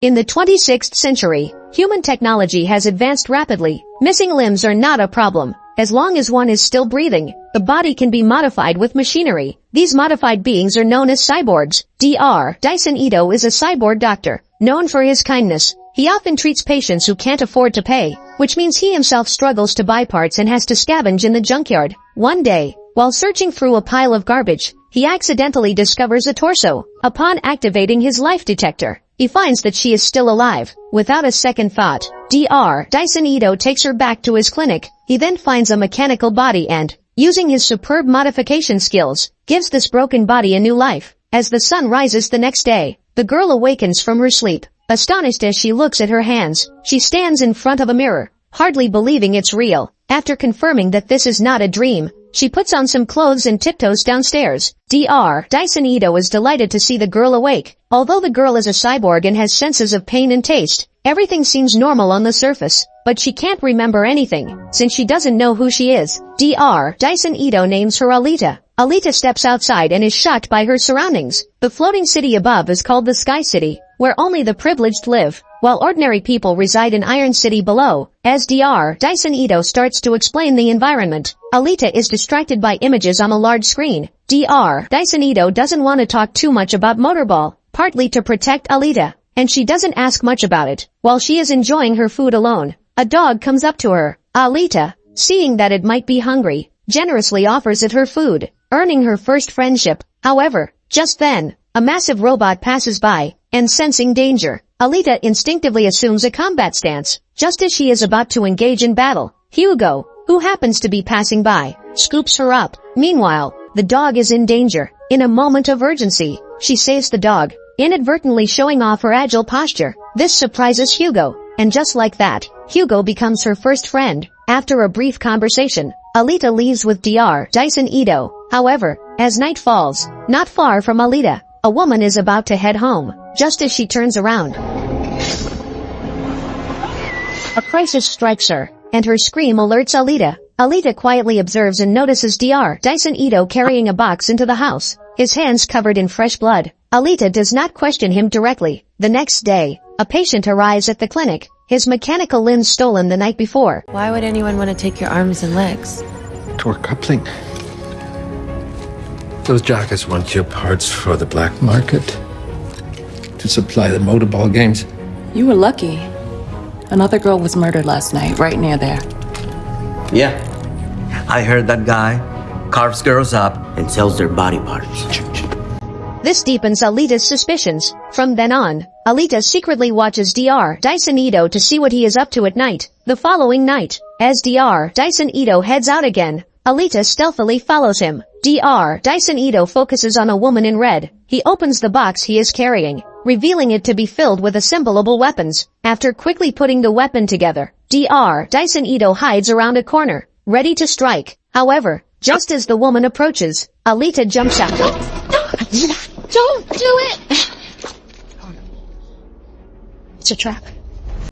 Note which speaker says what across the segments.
Speaker 1: In the 26th century, human technology has advanced rapidly. Missing limbs are not a problem. As long as one is still breathing, the body can be modified with machinery. These modified beings are known as cyborgs. Dr. Dyson Ito is a cyborg doctor, known for his kindness. He often treats patients who can't afford to pay, which means he himself struggles to buy parts and has to scavenge in the junkyard. One day, while searching through a pile of garbage, he accidentally discovers a torso. Upon activating his life detector, he finds that she is still alive. Without a second thought, Dr. Dyson Ito takes her back to his clinic. He then finds a mechanical body and, using his superb modification skills, gives this broken body a new life. As the sun rises the next day, the girl awakens from her sleep. Astonished as she looks at her hands, she stands in front of a mirror, hardly believing it's real. After confirming that this is not a dream, she puts on some clothes and tiptoes downstairs. Dr. Dyson Ito is delighted to see the girl awake. Although the girl is a cyborg and has senses of pain and taste, everything seems normal on the surface. But she can't remember anything, since she doesn't know who she is. Dr. Dyson Ito names her Alita. Alita steps outside and is shocked by her surroundings. The floating city above is called the Sky City, where only the privileged live, while ordinary people reside in Iron City below. As Dr. Dyson Ito starts to explain the environment, Alita is distracted by images on a large screen. Dr. Dyson Ito doesn't want to talk too much about Motorball, partly to protect Alita, and she doesn't ask much about it. While she is enjoying her food alone, a dog comes up to her. Alita, seeing that it might be hungry, generously offers it her food, earning her first friendship. However, just then, a massive robot passes by, and sensing danger, Alita instinctively assumes a combat stance. Just as she is about to engage in battle, Hugo, who happens to be passing by, scoops her up. Meanwhile, the dog is in danger. In a moment of urgency, she saves the dog, inadvertently showing off her agile posture. This surprises Hugo, and just like that, Hugo becomes her first friend. After a brief conversation, Alita leaves with Dr. Dyson Ito. However, as night falls, not far from Alita, a woman is about to head home. Just as she turns around, a crisis strikes her, and her scream alerts Alita. Alita quietly observes and notices Dr. Dyson Ito carrying a box into the house, his hands covered in fresh blood. Alita does not question him directly. The next day, a patient arrives at the clinic, his mechanical limbs stolen the night before.
Speaker 2: Why would anyone want to take your arms and legs?
Speaker 3: Torque coupling. Those jackets want your parts for the black market to supply the Motorball games.
Speaker 2: You were lucky. Another girl was murdered last night, right near there.
Speaker 4: Yeah, I heard that guy carves girls up and sells their body parts.
Speaker 1: This deepens Alita's suspicions. From then on, Alita secretly watches Dr. Dyson Ito to see what he is up to at night. The following night, as Dr. Dyson Ito heads out again, Alita stealthily follows him. Dr. Dyson Ito focuses on a woman in red. He opens the box he is carrying, revealing it to be filled with assemblable weapons. After quickly putting the weapon together, Dr. Dyson Ito hides around a corner, ready to strike. However, just as the woman approaches, Alita jumps out.
Speaker 5: Don't do it! It's a trap.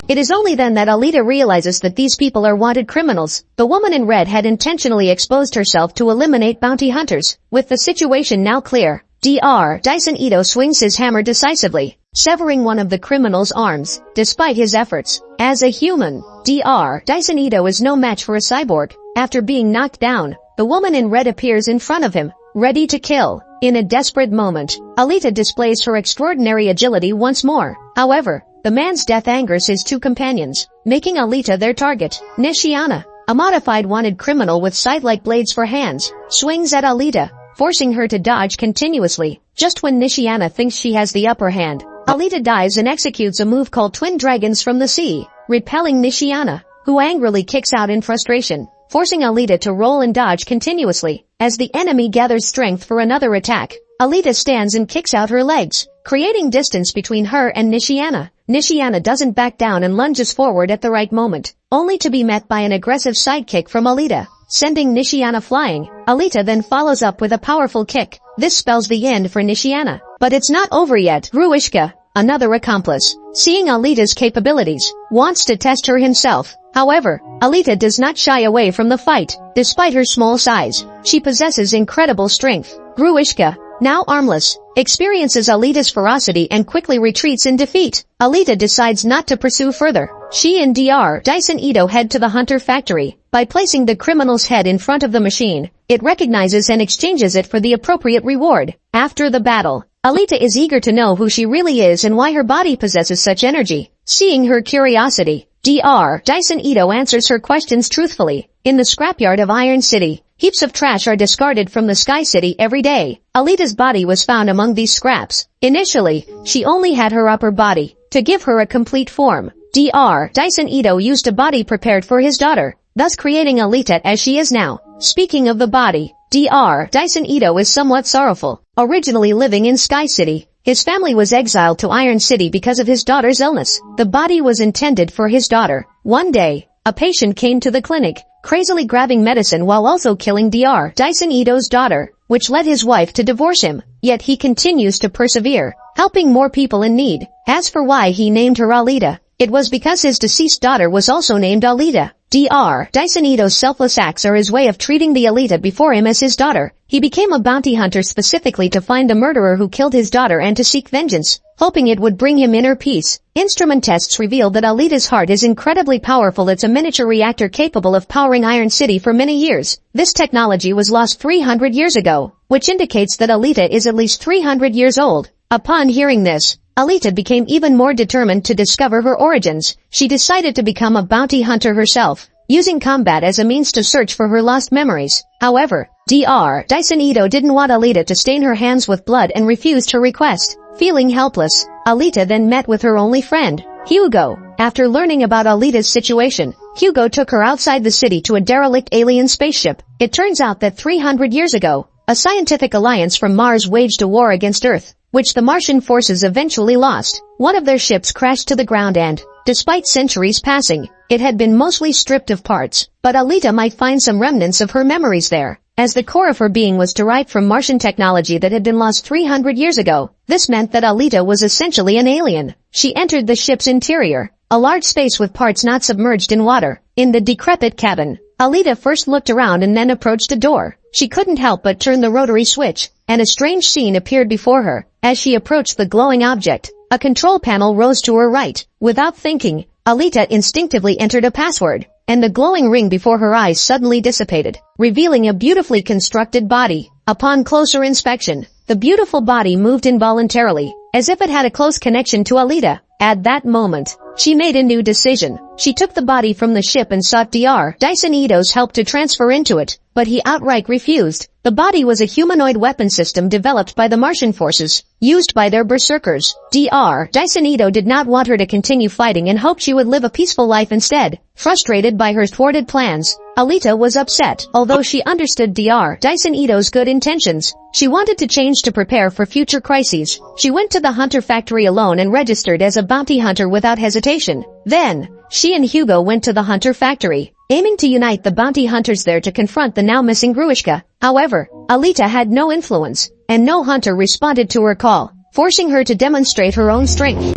Speaker 1: It is only then that Alita realizes that these people are wanted criminals. The woman in red had intentionally exposed herself to eliminate bounty hunters. With the situation now clear, Dr. Dyson Ito swings his hammer decisively, severing one of the criminal's arms. Despite his efforts, as a human, Dr. Dyson Ito is no match for a cyborg. After being knocked down, the woman in red appears in front of him, ready to kill. In a desperate moment, Alita displays her extraordinary agility once more. However, the man's death angers his two companions, making Alita their target. Nishiana, a modified wanted criminal with scythe-like blades for hands, swings at Alita, forcing her to dodge continuously. Just when Nishiana thinks she has the upper hand, Alita dives and executes a move called Twin Dragons from the Sea, repelling Nishiana, who angrily kicks out in frustration, forcing Alita to roll and dodge continuously. As the enemy gathers strength for another attack, Alita stands and kicks out her legs, creating distance between her and Nishiana. Nishiana doesn't back down and lunges forward at the right moment, only to be met by an aggressive sidekick from Alita, sending Nishiana flying. Alita then follows up with a powerful kick. This spells the end for Nishiana. But it's not over yet. Gruishka, another accomplice, seeing Alita's capabilities, wants to test her himself. However, Alita does not shy away from the fight. Despite her small size, she possesses incredible strength. Gruishka, now armless, experiences Alita's ferocity and quickly retreats in defeat. Alita decides not to pursue further. She and Dr. Dyson Ito head to the Hunter factory. By placing the criminal's head in front of the machine, it recognizes and exchanges it for the appropriate reward. After the battle, Alita is eager to know who she really is and why her body possesses such energy. Seeing her curiosity, Dr. Dyson Ito answers her questions truthfully. In the scrapyard of Iron City, heaps of trash are discarded from the Sky City every day. Alita's body was found among these scraps. Initially, she only had her upper body. To give her a complete form, Dr. Dyson Ito used a body prepared for his daughter, thus creating Alita as she is now. Speaking of the body, Dr. Dyson Ito is somewhat sorrowful. Originally living in Sky City, his family was exiled to Iron City because of his daughter's illness. The body was intended for his daughter. One day, a patient came to the clinic, crazily grabbing medicine while also killing Dr. Dyson Ito's daughter, which led his wife to divorce him. Yet he continues to persevere, helping more people in need. As for why he named her Alita, it was because his deceased daughter was also named Alita. Dr. Dyson Ito's selfless acts are his way of treating the Alita before him as his daughter. He became a bounty hunter specifically to find the murderer who killed his daughter and to seek vengeance, hoping it would bring him inner peace. Instrument tests revealed that Alita's heart is incredibly powerful. It's a miniature reactor capable of powering Iron City for many years. This technology was lost 300 years ago, which indicates that Alita is at least 300 years old. Upon hearing this, Alita became even more determined to discover her origins. She decided to become a bounty hunter herself, using combat as a means to search for her lost memories. However, Dr. Dyson Ito didn't want Alita to stain her hands with blood and refused her request. Feeling helpless, Alita then met with her only friend, Hugo. After learning about Alita's situation, Hugo took her outside the city to a derelict alien spaceship. It turns out that 300 years ago, a scientific alliance from Mars waged a war against Earth, which the Martian forces eventually lost. One of their ships crashed to the ground and, despite centuries passing, it had been mostly stripped of parts, but Alita might find some remnants of her memories there, as the core of her being was derived from Martian technology that had been lost 300 years ago. This meant that Alita was essentially an alien. She entered the ship's interior, a large space with parts not submerged in water. In the decrepit cabin, Alita first looked around and then approached a door. She couldn't help but turn the rotary switch, and a strange scene appeared before her. As she approached the glowing object, a control panel rose to her right. Without thinking, Alita instinctively entered a password, and the glowing ring before her eyes suddenly dissipated, revealing a beautifully constructed body. Upon closer inspection, the beautiful body moved involuntarily, as if it had a close connection to Alita. At that moment, she made a new decision. She took the body from the ship and sought Dr. Dyson Ito's help to transfer into it, but he outright refused. The body was a humanoid weapon system developed by the Martian forces, used by their berserkers. Dr. Dyson Ito did not want her to continue fighting and hoped she would live a peaceful life instead. Frustrated by her thwarted plans, Alita was upset. Although she understood Dr. Dyson Ito's good intentions, she wanted to change to prepare for future crises. She went to the Hunter factory alone and registered as a bounty hunter without hesitation. Then, she and Hugo went to the Hunter factory, aiming to unite the bounty hunters there to confront the now missing Gruishka. However, Alita had no influence, and no hunter responded to her call, forcing her to demonstrate her own strength.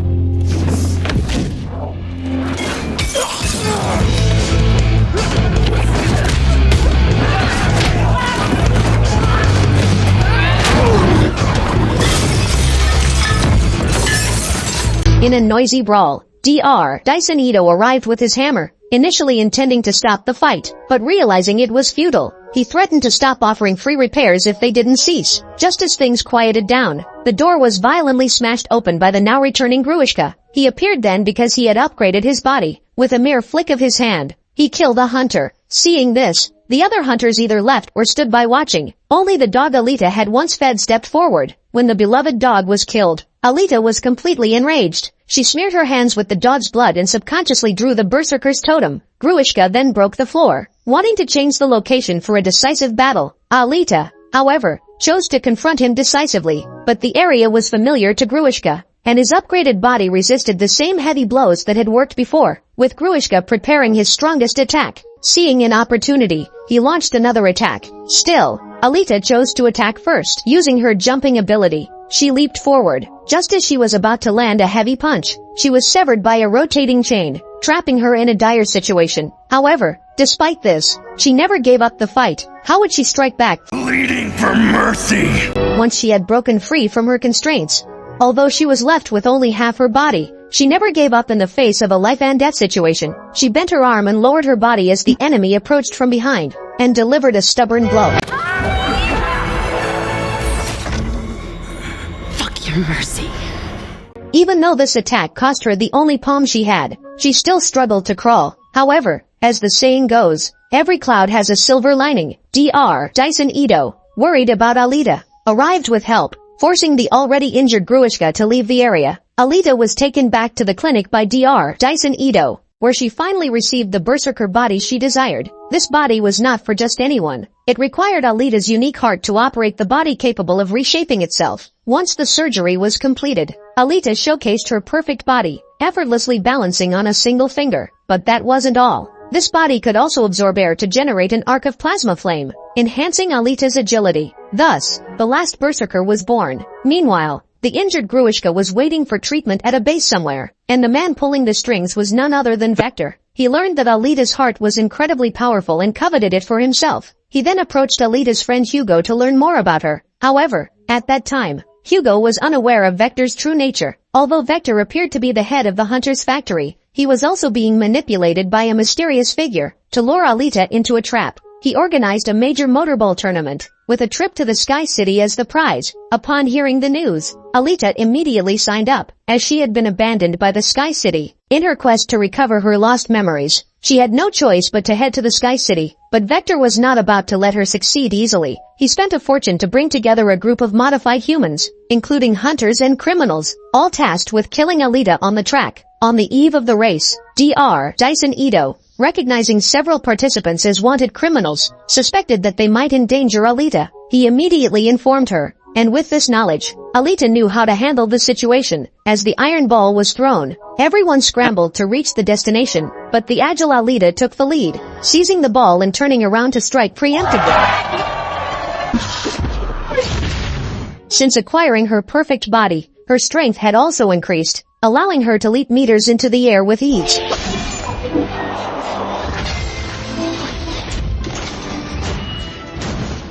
Speaker 1: In a noisy brawl, Dr. Dyson Ito arrived with his hammer, initially intending to stop the fight, but realizing it was futile, he threatened to stop offering free repairs if they didn't cease. Just as things quieted down, the door was violently smashed open by the now returning Gruishka. He appeared then because he had upgraded his body. With a mere flick of his hand, he killed the hunter. Seeing this, the other hunters either left or stood by watching. Only the dog Alita had once fed stepped forward. When the beloved dog was killed, Alita was completely enraged. She smeared her hands with the dog's blood and subconsciously drew the berserker's totem. Gruishka then broke the floor, wanting to change the location for a decisive battle. Alita, however, chose to confront him decisively, but the area was familiar to Gruishka, and his upgraded body resisted the same heavy blows that had worked before, with Gruishka preparing his strongest attack. Seeing an opportunity, he launched another attack. Still, Alita chose to attack first. Using her jumping ability, she leaped forward. Just as she was about to land a heavy punch, she was severed by a rotating chain, trapping her in a dire situation. However, despite this, she never gave up the fight. How would she strike back?
Speaker 6: Pleading for mercy!
Speaker 1: once she had broken free from her constraints. Although she was left with only half her body, she never gave up in the face of a life and death situation. She bent her arm and lowered her body as the enemy approached from behind, and delivered a stubborn blow.
Speaker 2: Fuck your mercy.
Speaker 1: Even though this attack cost her the only palm she had, she still struggled to crawl. However, as the saying goes, every cloud has a silver lining. Dr. Dyson Ito, worried about Alita, arrived with help, forcing the already injured Gruishka to leave the area. Alita was taken back to the clinic by Dr. Dyson Ito, where she finally received the berserker body she desired. This body was not for just anyone. It required Alita's unique heart to operate the body capable of reshaping itself. Once the surgery was completed, Alita showcased her perfect body, effortlessly balancing on a single finger. But that wasn't all. This body could also absorb air to generate an arc of plasma flame, enhancing Alita's agility. Thus, the last berserker was born. Meanwhile, the injured Gruishka was waiting for treatment at a base somewhere, and the man pulling the strings was none other than Vector. He learned that Alita's heart was incredibly powerful and coveted it for himself. He then approached Alita's friend Hugo to learn more about her. However, at that time, Hugo was unaware of Vector's true nature. Although Vector appeared to be the head of the Hunter's factory, he was also being manipulated by a mysterious figure to lure Alita into a trap. He organized a major Motorball tournament, with a trip to the Sky City as the prize. Upon hearing the news, Alita immediately signed up, as she had been abandoned by the Sky City. In her quest to recover her lost memories, she had no choice but to head to the Sky City. But Vector was not about to let her succeed easily. He spent a fortune to bring together a group of modified humans, including hunters and criminals, all tasked with killing Alita on the track. On the eve of the race, Dr. Dyson Ito, recognizing several participants as wanted criminals, suspected that they might endanger Alita. He immediately informed her, and with this knowledge, Alita knew how to handle the situation. As the iron ball was thrown, everyone scrambled to reach the destination, but the agile Alita took the lead, seizing the ball and turning around to strike preemptively. Since acquiring her perfect body, her strength had also increased, allowing her to leap meters into the air with ease.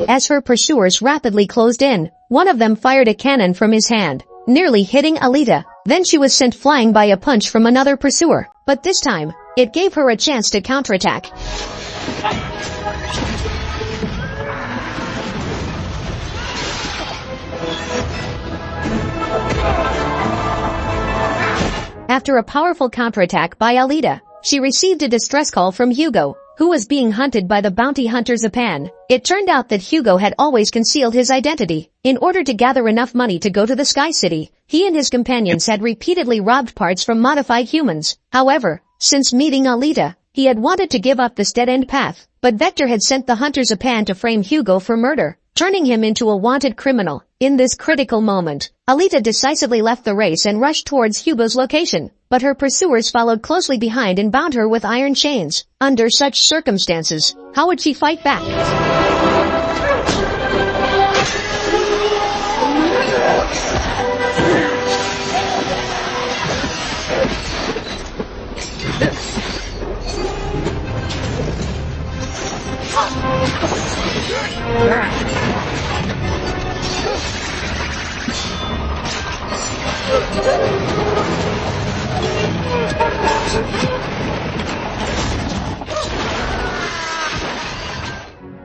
Speaker 1: As her pursuers rapidly closed in, one of them fired a cannon from his hand, nearly hitting Alita. Then she was sent flying by a punch from another pursuer, but this time, it gave her a chance to counterattack. After a powerful counterattack by Alita, she received a distress call from Hugo, who was being hunted by the bounty hunter Zapan. It turned out that Hugo had always concealed his identity. In order to gather enough money to go to the Sky City, he and his companions had repeatedly robbed parts from modified humans. However, since meeting Alita, he had wanted to give up this dead-end path, but Vector had sent the hunter Zapan to frame Hugo for murder, turning him into a wanted criminal. In this critical moment, Alita decisively left the race and rushed towards Hugo's location, but her pursuers followed closely behind and bound her with iron chains. Under such circumstances, how would she fight back?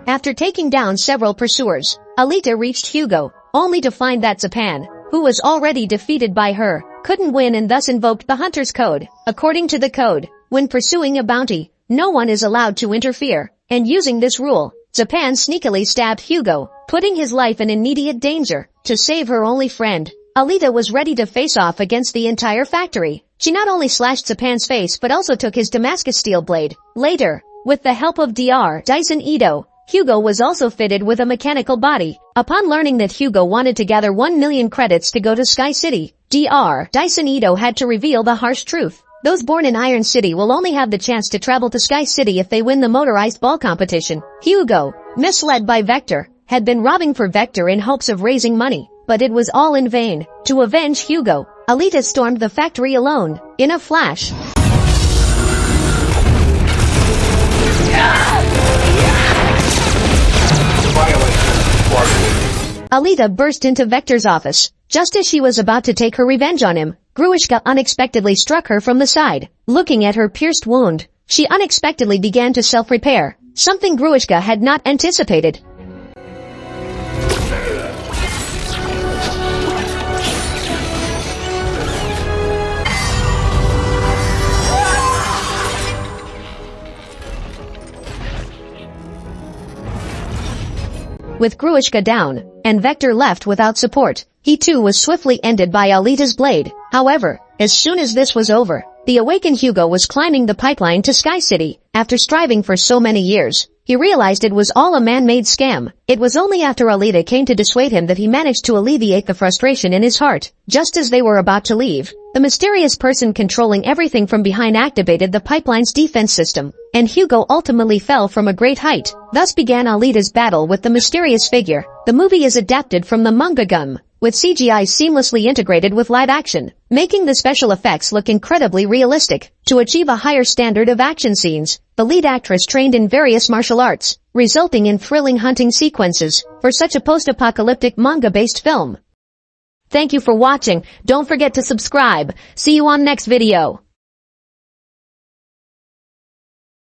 Speaker 1: After taking down several pursuers, Alita reached Hugo, only to find that Zapan, who was already defeated by her, couldn't win and thus invoked the Hunter's Code. According to the code, when pursuing a bounty, no one is allowed to interfere, and using this rule, Zapan sneakily stabbed Hugo, putting his life in immediate danger. To save her only friend, Alita was ready to face off against the entire factory. She not only slashed Zapan's face but also took his Damascus steel blade. Later, with the help of Dr. Dyson Ito, Hugo was also fitted with a mechanical body. Upon learning that Hugo wanted to gather 1 million credits to go to Sky City, Dr. Dyson Ito had to reveal the harsh truth. Those born in Iron City will only have the chance to travel to Sky City if they win the motorized ball competition. Hugo, misled by Vector, had been robbing for Vector in hopes of raising money, but it was all in vain. To avenge Hugo, Alita stormed the factory alone. In a flash, Alita burst into Vector's office. Just as she was about to take her revenge on him, Gruishka unexpectedly struck her from the side. Looking at her pierced wound, she unexpectedly began to self-repair, something Gruishka had not anticipated. With Gruishka down, and Vector left without support, he too was swiftly ended by Alita's blade. However, as soon as this was over, the awakened Hugo was climbing the pipeline to Sky City. After striving for so many years, he realized it was all a man-made scam. It was only after Alita came to dissuade him that he managed to alleviate the frustration in his heart. Just as they were about to leave, the mysterious person controlling everything from behind activated the pipeline's defense system, and Hugo ultimately fell from a great height. Thus began Alita's battle with the mysterious figure. The movie is adapted from the manga gum, with CGI seamlessly integrated with live action, making the special effects look incredibly realistic. To achieve a higher standard of action scenes, the lead actress trained in various martial arts, resulting in thrilling hunting sequences for such a post-apocalyptic manga-based film. Thank you for watching. Don't forget to subscribe. See you on next video.